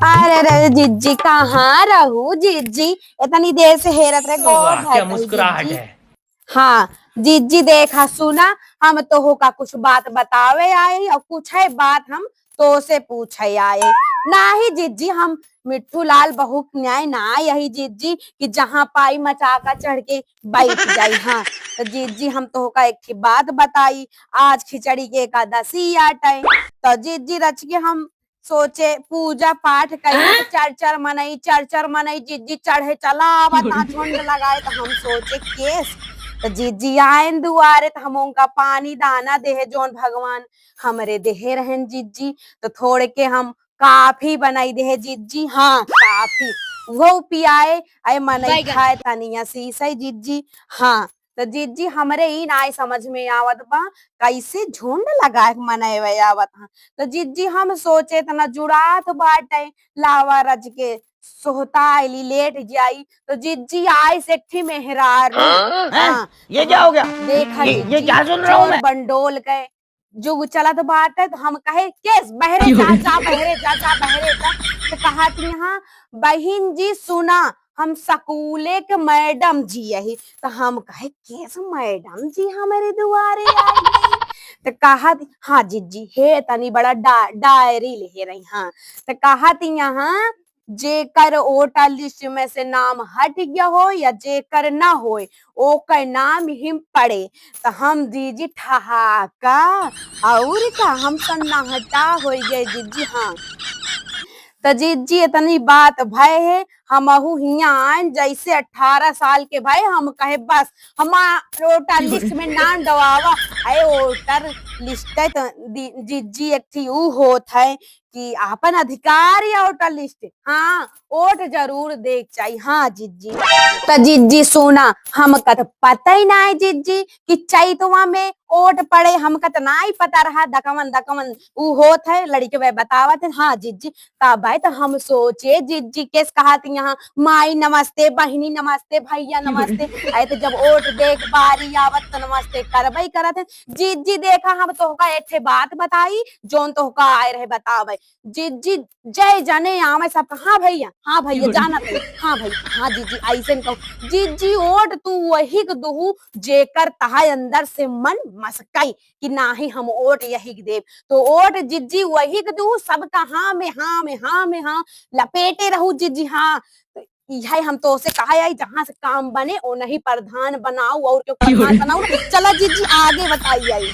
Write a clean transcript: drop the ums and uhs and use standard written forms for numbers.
अरे रे जिज्जी कहाँ रहू जिज्जी। इतनी देर से हेरत रहे गोद वाह है क्या कहीं मुस्कुराहट जिज्जी। है। हाँ जिज्जी देखा सुना, हम तो हो का कुछ बात बतावे आए और कुछ है बात हम तो से पूछे आए। ना ही जिज्जी हम मिट्ठू लाल बहू न्याय ना यही जिज्जी कि जहाँ पाई मचाका चढ़ के बैठ जाई। हाँ तो जिज्जी हम तो का एक ही बात बताई, आज खिचड़ी के एकादशी आटे तो जिज्जी रच के हम सोचे पूजा पाठ कही तो चर मनई जिज्जी चढ़े चला आवता झुंड लगाए तो हम सोचे केस तो जीजी आयन दुआरे तो हम उनका पानी दाना देहे जोन भगवान हमरे देहे रहन जीजी। तो थोड़े के हम काफी बनाई देहे जीजी। हाँ काफी वो पियाए आए मनई खाए तनिया शीशई जीजी। हाँ तो जीजी हमरे ही ना समझ में आवत बा कैसे झुंड लगाए मनाए आवत। हाँ तो जीजी हम सोचे तना जुड़ात बाटे लावा रज के सोहता आईली लेट जाई तो जिज्जी आई सेठी मेहरारू। हाँ ये क्या हाँ हो गया? देखा ये जिज्जी क्या सुन रहा हूँ चोल मैं? बंडोल गए जुग चलत बात है तो हम कहे केस बहरे जा जा बहरे जा जा बहरे जा। तो कहा यहाँ बहिन जी सुना हम स्कूले के मैडम जी यही तो हम कहे केस मैडम जी हमारे दुआरे आई गई। तो कहा हाँ जिज्जी हे तनी बड़ा डायरी ले रही। हाँ तो कहा यहाँ जेकर वोटर लिस्ट में से नाम हट गया हो या जेकर ना होए ओकर नाम ही पड़े तो हम दीजी ठहाका और का हम सन्नाटा हो गए जीजी। हाँ तो जीजी इतनी बात भय है हमहू हिया आन जैसे 18 साल के भाई हम कहे बस हम वोटर लिस्ट में नाम डवावा अरे वोटर लिस्ट है तो जीजी एक थी ऊ होत है कि अपन अधिकार या वोटर लिस्ट। हाँ वोट जरूर देख चाहिए। हाँ जीजी तो जीजी सुना हम का तो पता ही ना है जीजी कि चैतवा में वोट पड़े हम का तो ना ही पता रहा दकमन दकमन ऊ होत है लड़के वे बतावत है। हाँ जीजी तब भाई तो हम सोचे जीजी केस कहा थी यहाँ माई नमस्ते बहिनी नमस्ते भैया नमस्ते आए तो जब वोट देख बारी आवत तो नमस्ते करबई करत है। जीजी देखा हम तो का एक बात बताई जोन तो का आए रहे बतावे जीजी जय जाने आवे सब हाँ भैया जाना तो हाँ भैया हाँ जीजी ऐसे कहो जीजी वोट तू वही दुहू जेकर तहाय अंदर से मन मस्कई कि ना ही हम वोट यही देव तो वोट जिज्जी वही दू सबका हाँ में हाँ में हाँ में हाँ लपेटे रहू जिज्जी। हाँ यही हम तो से कहा है जहां से काम बने वो नहीं प्रधान बनाओ और क्यों प्रधान बनाओ। चला जिज्जी आगे बताइए।